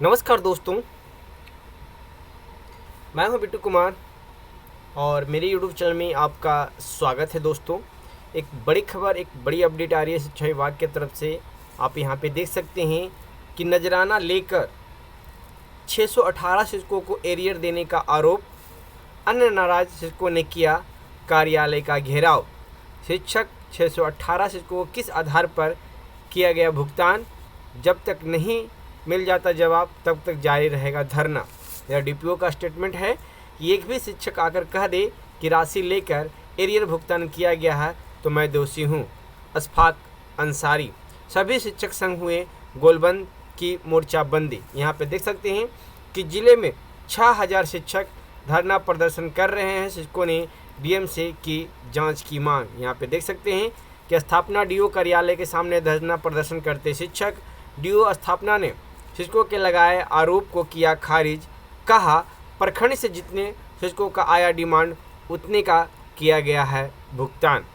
नमस्कार दोस्तों, मैं हूं बिट्टू कुमार और मेरे यूट्यूब चैनल में आपका स्वागत है। दोस्तों, एक बड़ी खबर, एक बड़ी अपडेट आ रही है शिक्षा विभाग की तरफ से। आप यहां पे देख सकते हैं कि नजराना लेकर 618 शिक्षकों को एरियर देने का आरोप, अन्य नाराज शिक्षकों ने किया कार्यालय का घेराव। शिक्षक 618 शिक्षकों को किस आधार पर किया गया भुगतान, जब तक नहीं मिल जाता जवाब तब तक जारी रहेगा धरना। यह डीपीओ का स्टेटमेंट है कि एक भी शिक्षक आकर कह दे कि राशि लेकर एरियर भुगतान किया गया है तो मैं दोषी हूँ। अशफाक अंसारी। सभी शिक्षक संघ हुए गोलबंद की मोर्चाबंदी। यहाँ पे देख सकते हैं कि जिले में 6000 शिक्षक धरना प्रदर्शन कर रहे हैं। शिक्षकों ने डीएम से की जांच की मांग। यहाँ पे देख सकते हैं कि स्थापना डीओ कार्यालय के सामने धरना प्रदर्शन करते शिक्षक। डीओ स्थापना ने शिक्षकों के लगाए आरोप को किया खारिज। कहा, प्रखंड से जितने शिक्षकों का आया डिमांड उतने का किया गया है भुगतान।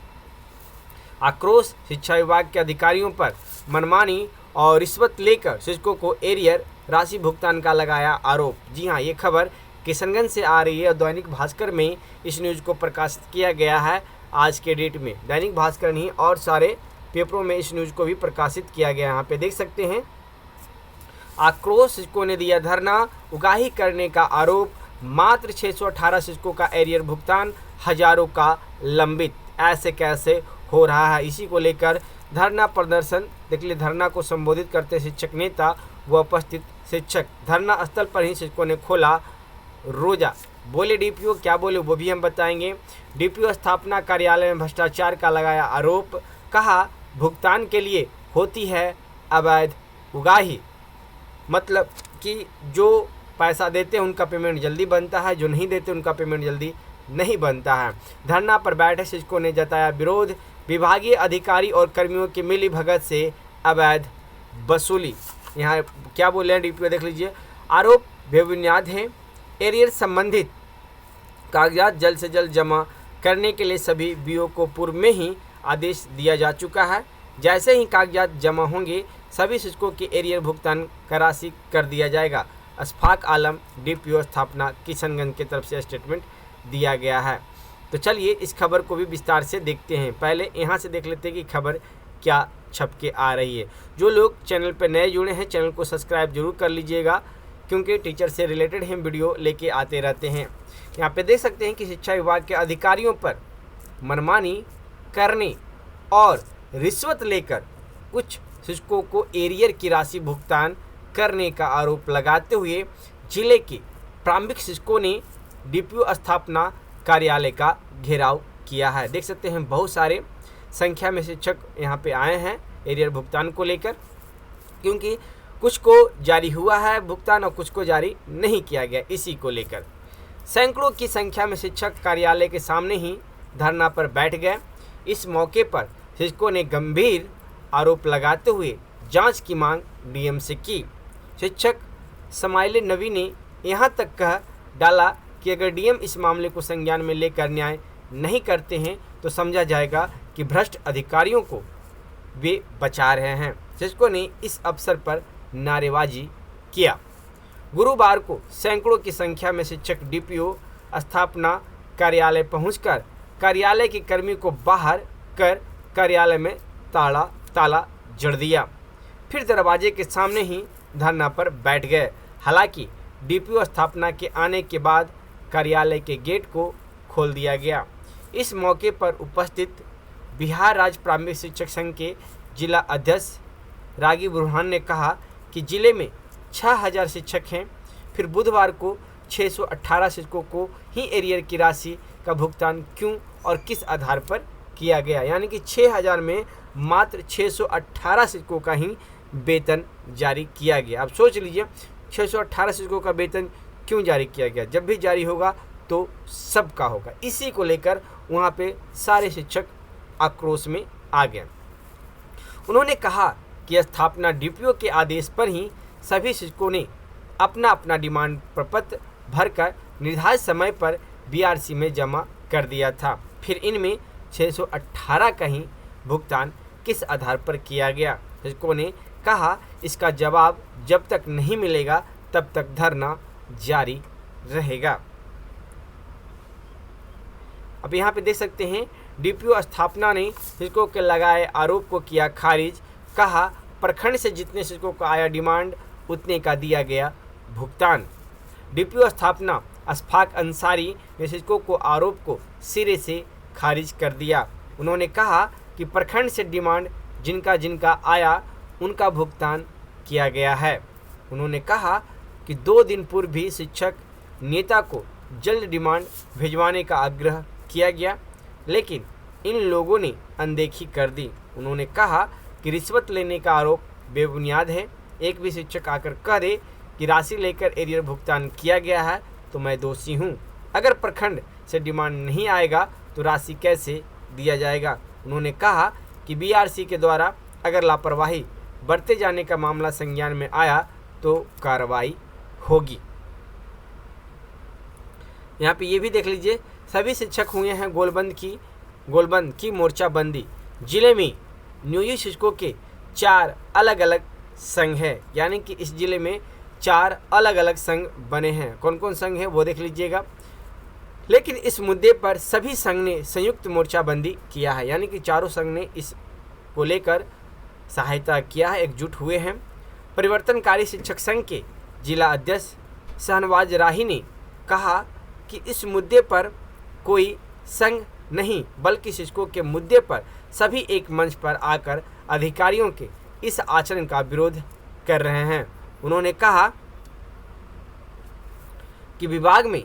आक्रोश। शिक्षा विभाग के अधिकारियों पर मनमानी और रिश्वत लेकर शिक्षकों को एरियर राशि भुगतान का लगाया आरोप। जी हाँ, ये खबर किशनगंज से आ रही है और दैनिक भास्कर में इस न्यूज़ को प्रकाशित किया गया है। आज के डेट में दैनिक भास्कर नहीं और सारे पेपरों में इस न्यूज़ को भी प्रकाशित किया गया। यहाँ पे देख सकते हैं, आक्रोश शिक्षकों ने दिया धरना, उगाही करने का आरोप। मात्र 618 शिक्षकों का एरियर भुगतान, हजारों का लंबित। ऐसे कैसे हो रहा है, इसी को लेकर धरना प्रदर्शन। देख लीजिए, धरना को संबोधित करते शिक्षक नेता व उपस्थित शिक्षक। धरना स्थल पर ही शिक्षकों ने खोला रोजा। बोले डीपीओ, क्या बोले वो भी हम बताएंगे। डीपीओ स्थापना कार्यालय में भ्रष्टाचार का लगाया आरोप। कहा, भुगतान के लिए होती है अवैध उगाही। मतलब कि जो पैसा देते हैं उनका पेमेंट जल्दी बनता है, जो नहीं देते उनका पेमेंट जल्दी नहीं बनता है। धरना पर बैठे शिक्षकों ने जताया विरोध। विभागीय अधिकारी और कर्मियों की मिली भगत से अवैध वसूली। यहाँ क्या बोल रहे हैं डीपीओ, देख लीजिए। आरोप बेबुनियाद हैं। एरियर संबंधित कागजात जल्द से जल्द जमा करने के लिए सभी बीओ को पूर्व में ही आदेश दिया जा चुका है। जैसे ही कागजात जमा होंगे सभी शिक्षकों के एरियर भुगतान का राशि कर दिया जाएगा। अशफाक आलम, डीपीओ स्थापना किशनगंज की तरफ से स्टेटमेंट दिया गया है। तो चलिए इस खबर को भी विस्तार से देखते हैं। पहले यहाँ से देख लेते हैं कि खबर क्या छप के आ रही है। जो लोग चैनल पर नए जुड़े हैं चैनल को सब्सक्राइब जरूर कर लीजिएगा, क्योंकि टीचर से रिलेटेड हम वीडियो लेके आते रहते हैं। यहाँ पे देख सकते हैं कि शिक्षा विभाग के अधिकारियों पर मनमानी करने और रिश्वत लेकर कुछ शिक्षकों को एरियर की राशि भुगतान करने का आरोप लगाते हुए जिले के प्रारंभिक शिक्षकों ने डीपीओ स्थापना कार्यालय का घेराव किया है। देख सकते हैं बहुत सारे संख्या में शिक्षक यहाँ पे आए हैं एरियर भुगतान को लेकर, क्योंकि कुछ को जारी हुआ है भुगतान और कुछ को जारी नहीं किया गया। इसी को लेकर सैकड़ों की संख्या में शिक्षक कार्यालय के सामने ही धरना पर बैठ गए। इस मौके पर शिक्षकों ने गंभीर आरोप लगाते हुए जांच की मांग डीएम से की। शिक्षक समाइले नबी ने यहां तक कह डाला कि अगर डीएम इस मामले को संज्ञान में लेकर न्याय नहीं करते हैं तो समझा जाएगा कि भ्रष्ट अधिकारियों को वे बचा रहे हैं। शिक्षकों ने इस अवसर पर नारेबाजी किया। गुरुवार को सैकड़ों की संख्या में शिक्षक डीपीओ स्थापना कार्यालय पहुंचकर कार्यालय के कर्मी को बाहर कर कार्यालय में ताला जड़ दिया, फिर दरवाजे के सामने ही धरना पर बैठ गए। हालांकि डीपीओ स्थापना के आने के बाद कार्यालय के गेट को खोल दिया गया। इस मौके पर उपस्थित बिहार राज्य प्राथमिक शिक्षक संघ के जिला अध्यक्ष रागी बुरहान ने कहा कि जिले में 6000 शिक्षक हैं, फिर बुधवार को 618 शिक्षकों को ही एरियर की राशि का भुगतान क्यों और किस आधार पर किया गया। यानी कि 6000 में मात्र 618 शिक्षकों का ही वेतन जारी किया गया। अब सोच लीजिए 618 शिक्षकों का वेतन क्यों जारी किया गया। जब भी जारी होगा तो सबका होगा। इसी को लेकर वहाँ पे सारे शिक्षक आक्रोश में आ गए। उन्होंने कहा कि स्थापना डीपीओ के आदेश पर ही सभी शिक्षकों ने अपना अपना डिमांड प्रपत्र भरकर निर्धारित समय पर बीआरसी में जमा कर दिया था। फिर इनमें 618 का ही भुगतान किस आधार पर किया गया। शिक्षकों ने कहा इसका जवाब जब तक नहीं मिलेगा तब तक धरना जारी रहेगा। अब यहाँ पे देख सकते हैं डीपीओ स्थापना ने शिक्षकों के लगाए आरोप को किया खारिज। कहा प्रखंड से जितने शिक्षकों का आया डिमांड उतने का दिया गया भुगतान। डीपीओ स्थापना अशफाक अंसारी ने शिक्षकों को आरोप को सिरे से खारिज कर दिया। उन्होंने कहा कि प्रखंड से डिमांड जिनका जिनका आया उनका भुगतान किया गया है। उन्होंने कहा कि 2 दिन पूर्व भी शिक्षक नेता को जल्द डिमांड भिजवाने का आग्रह किया गया, लेकिन इन लोगों ने अनदेखी कर दी। उन्होंने कहा कि रिश्वत लेने का आरोप बेबुनियाद है। एक भी शिक्षक आकर कह दे कि राशि लेकर एरियर भुगतान किया गया है तो मैं दोषी हूं। अगर प्रखंड से डिमांड नहीं आएगा तो राशि कैसे दिया जाएगा। उन्होंने कहा कि बीआरसी के द्वारा अगर लापरवाही बरते जाने का मामला संज्ञान में आया तो कार्रवाई होगी। यहाँ पे ये भी देख लीजिए, सभी शिक्षक हुए हैं गोलबंद की मोर्चाबंदी। जिले में नियोजित शिक्षकों के 4 अलग अलग संघ है, यानी कि इस जिले में 4 अलग अलग संघ बने हैं। कौन कौन संघ है वो देख लीजिएगा। लेकिन इस मुद्दे पर सभी संघ ने संयुक्त मोर्चाबंदी किया है, यानी कि चारों संघ ने इस को लेकर सहायता किया है, एकजुट हुए हैं। परिवर्तनकारी शिक्षक संघ के जिला अध्यक्ष शहनवाज राही ने कहा कि इस मुद्दे पर कोई संघ नहीं बल्कि शिक्षकों के मुद्दे पर सभी एक मंच पर आकर अधिकारियों के इस आचरण का विरोध कर रहे हैं। उन्होंने कहा कि विभाग में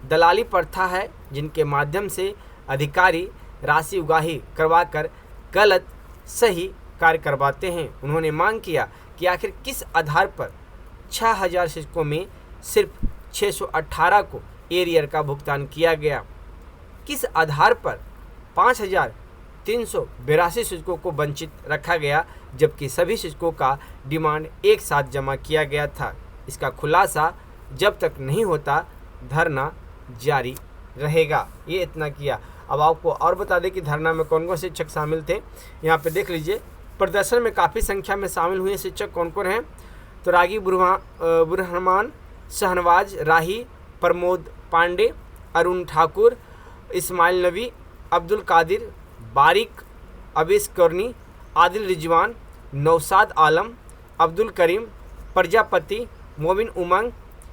दलाली प्रथा है, जिनके माध्यम से अधिकारी राशि उगाही करवाकर गलत सही कार्य करवाते हैं। उन्होंने मांग किया कि आखिर किस आधार पर 6000 शिक्षकों में सिर्फ 618 को एरियर का भुगतान किया गया, किस आधार पर 5382 शिक्षकों को वंचित रखा गया जबकि सभी शिक्षकों का डिमांड एक साथ जमा किया गया था। इसका खुलासा जब तक नहीं होता धरना जारी रहेगा। ये इतना किया। अब आपको और बता दें कि धरना में कौन कौन से शिक्षक शामिल थे। यहाँ पे देख लीजिए, प्रदर्शन में काफ़ी संख्या में शामिल हुए शिक्षक कौन कौन हैं तो रागी बुरहमान, शहनवाज राही, प्रमोद पांडे, अरुण ठाकुर, इस्माइल नबी, अब्दुल कादिर, बारिक, अबीस कर्नी, आदिल रिजवान, नौसाद आलम, अब्दुल करीम, प्रजापति, मोमिन उमंग,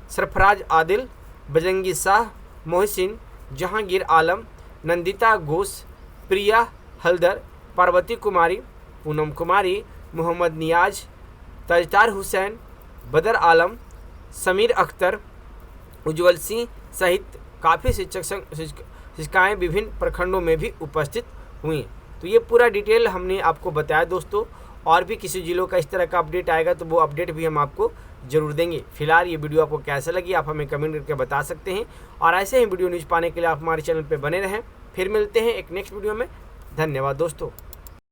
सरफराज आदिल, बजरंगी शाह, मोहसिन, जहांगीर आलम, नंदिता घोष, प्रिया हल्दर, पार्वती कुमारी, पूनम कुमारी, मोहम्मद नियाज, ताजदार हुसैन, बदर आलम, समीर अख्तर, उज्ज्वल सिंह सहित काफ़ी शिक्षिकाएँ विभिन्न प्रखंडों में भी उपस्थित हुई। तो ये पूरा डिटेल हमने आपको बताया दोस्तों। और भी किसी जिलों का इस तरह का अपडेट आएगा तो वो अपडेट भी हम आपको जरूर देंगे। फिलहाल ये वीडियो आपको कैसा लगी आप हमें कमेंट करके बता सकते हैं। और ऐसे ही वीडियो न्यूज़ पाने के लिए आप हमारे चैनल पर बने रहें। फिर मिलते हैं एक नेक्स्ट वीडियो में। धन्यवाद दोस्तों।